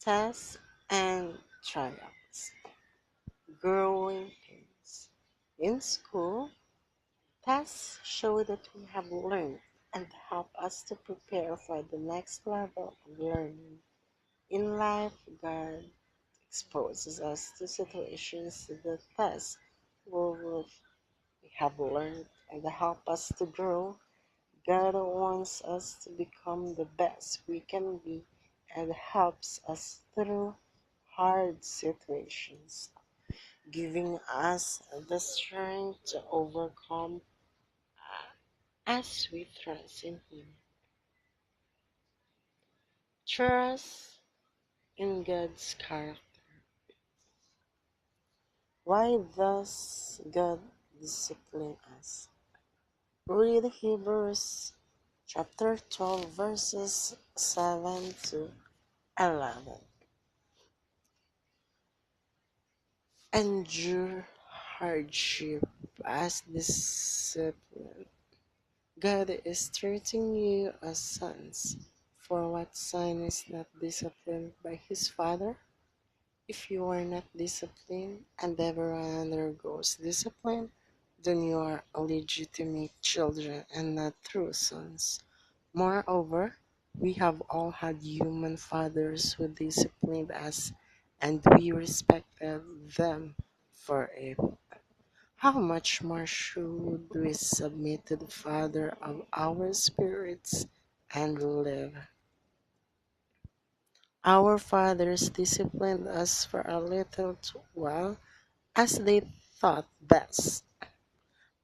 Tests and trials. Growing pains. In school, tests show that we have learned and help us to prepare for the next level of learning. In life, God exposes us to situations that test what we have learned and help us to grow. God wants us to become the best we can be and helps us through hard situations, giving us the strength to overcome as we trust in Him. Trust in God's character. Why does God discipline us? Read Hebrews chapter 12 verses 7 to 11. Endure hardship as discipline. God is treating you as sons. For what son is not disciplined by his father? If you are not disciplined and everyone undergoes discipline, then you are legitimate children and not true sons. Moreover, we have all had human fathers who disciplined us, and we respected them for it. How much more should we submit to the Father of our spirits and live? Our fathers disciplined us for a little while as they thought best,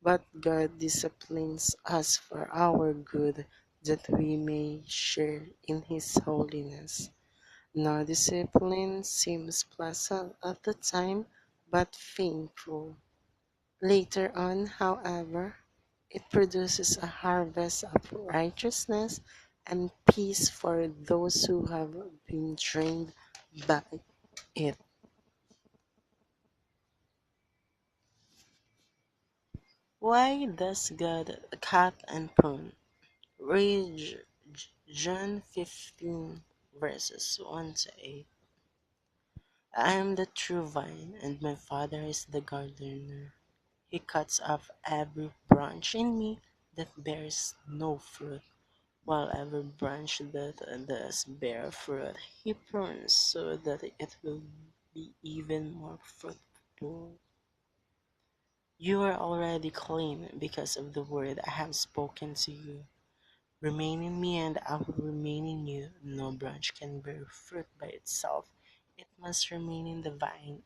but God disciplines us for our good that we may share in His holiness. No discipline seems pleasant at the time, but painful. Later on, however, it produces a harvest of righteousness and peace for those who have been trained by it. Why does God cut and prune? Read John 15 verses 1 to 8. I am the true vine, and my Father is the gardener. He cuts off every branch in me that bears no fruit, while every branch that does bear fruit, He prunes so that it will be even more fruitful. You are already clean because of the word I have spoken to you. Remain in me, and I will remain in you. No branch can bear fruit by itself, it must remain in the vine.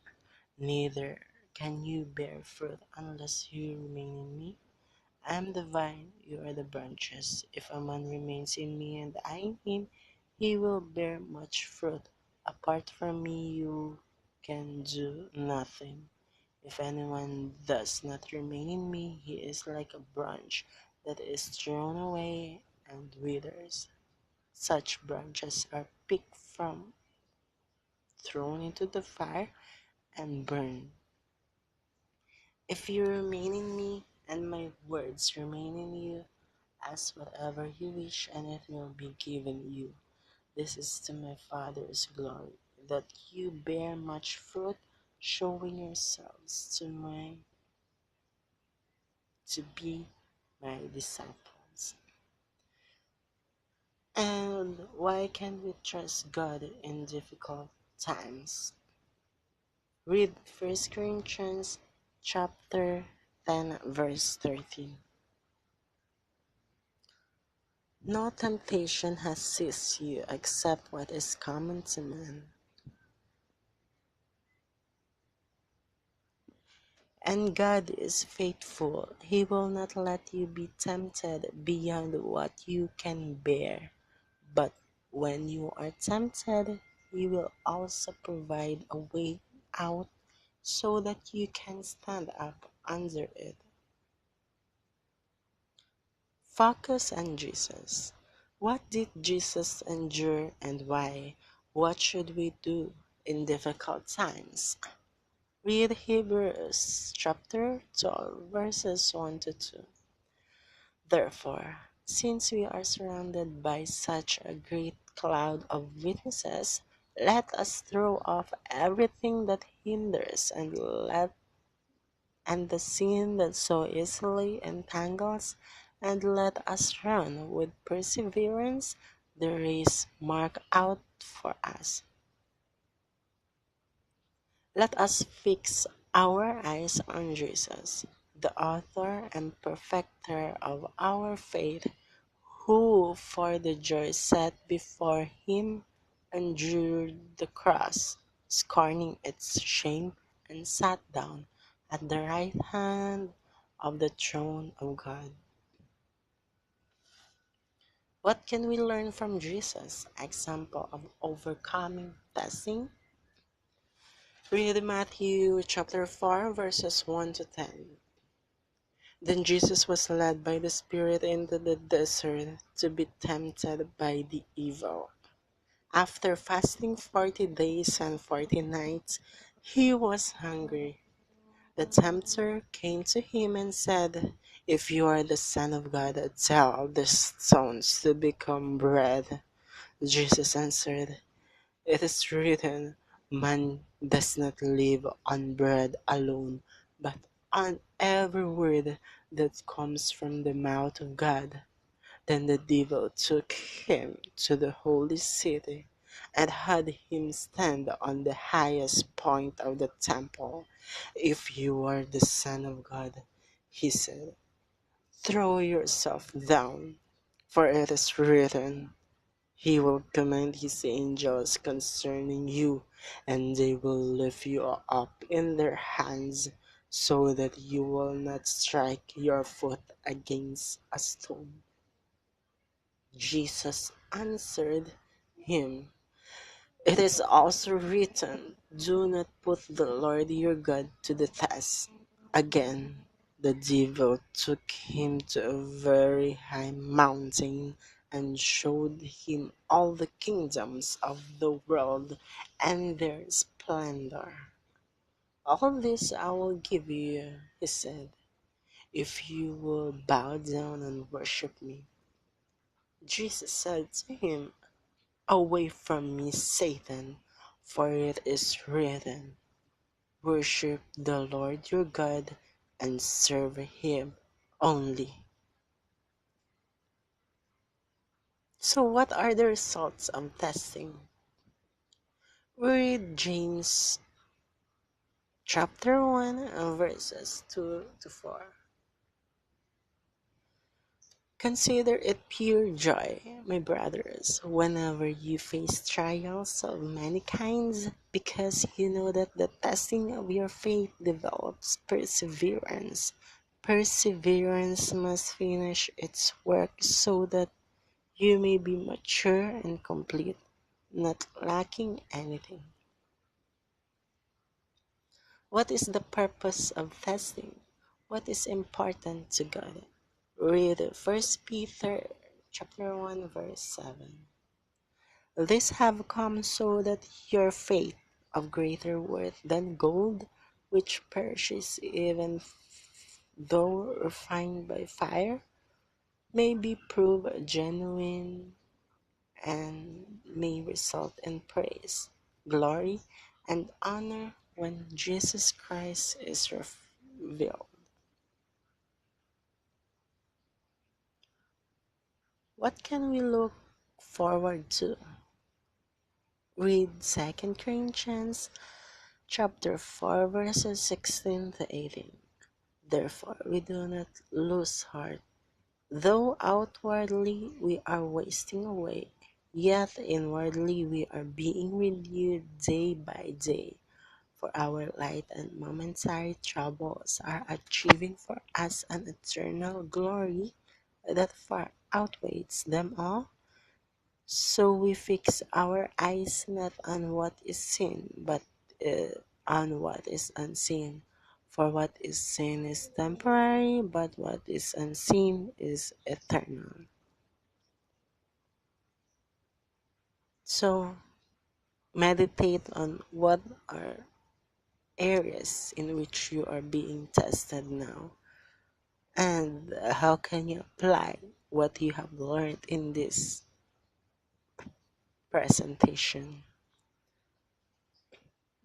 Neither can you bear fruit unless you remain in me. I am the vine, you are the branches. If a man remains in me and I in him, he will bear much fruit. Apart from me, you can do nothing. If anyone does not remain in me, he is like a branch that is thrown away and withers. Such branches are picked from, thrown into the fire, and burned. If you remain in me, and my words remain in you, ask whatever you wish, and it will be given you. This is to my Father's glory, that you bear much fruit, showing yourselves to be my disciples. And why can we trust God in difficult times? Read 1 Corinthians chapter 10 verse 13. No temptation has seized you except what is common to man. And God is faithful. He will not let you be tempted beyond what you can bear. But when you are tempted, He will also provide a way out so that you can stand up under it. Focus on Jesus. What did Jesus endure and why? What should we do in difficult times? Read Hebrews chapter 12 verses 1 to 2. Therefore, since we are surrounded by such a great cloud of witnesses, Let us throw off everything that hinders and the sin that so easily entangles, and let us run with perseverance the race marked out for us. Let us fix our eyes on Jesus, the author and perfecter of our faith, who for the joy set before him endured the cross, scorning its shame, and sat down at the right hand of the throne of God. What can we learn from Jesus' example of overcoming testing? Read Matthew chapter 4 verses 1 to 10. Then Jesus was led by the Spirit into the desert to be tempted by the evil. After fasting 40 days and 40 nights, he was hungry. The tempter came to him and said, "If you are the Son of God, tell these stones to become bread." Jesus answered, "It is written, man does not live on bread alone, but on every word that comes from the mouth of God." Then the devil took him to the holy city and had him stand on the highest point of the temple. "If you are the Son of God," he said, "throw yourself down, for it is written, he will command his angels concerning you, and they will lift you up in their hands, so that you will not strike your foot against a stone." Jesus answered him, "It is also written, do not put the Lord your God to the test." Again, the devil took him to a very high mountain and showed him all the kingdoms of the world and their splendor. "All this I will give you," he said, "if you will bow down and worship me." Jesus said to him, "Away from me, Satan, for it is written, worship the Lord your God and serve him only." So what are the results of testing? Read James chapter 1 verses 2 to 4. Consider it pure joy, my brothers, whenever you face trials of many kinds, because you know that the testing of your faith develops perseverance. Perseverance must finish its work so that you may be mature and complete, not lacking anything. What is the purpose of testing? What is important to God? Read First Peter chapter 1 verse 7. "These have come so that your faith, of greater worth than gold, which perishes even though refined by fire, may be proved genuine and may result in praise, glory, and honor when Jesus Christ is revealed." What can we look forward to? Read Second Corinthians chapter 4 verses 16 to 18. "Therefore we do not lose heart. Though outwardly we are wasting away, yet inwardly we are being renewed day by day. For our light and momentary troubles are achieving for us an eternal glory that far outweighs them all. So we fix our eyes not on what is seen, but on what is unseen. For what is seen is temporary, but what is unseen is eternal." So meditate on what are areas in which you are being tested now, and how can you apply what you have learned in this presentation.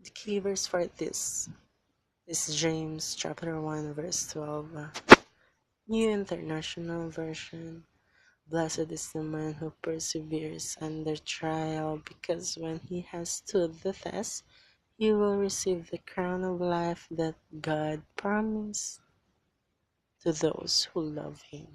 The key verse for this is James chapter 1 verse 12. New International Version. Blessed is the man who perseveres under trial, because when he has stood the test, he will receive the crown of life that God promised to those who love him.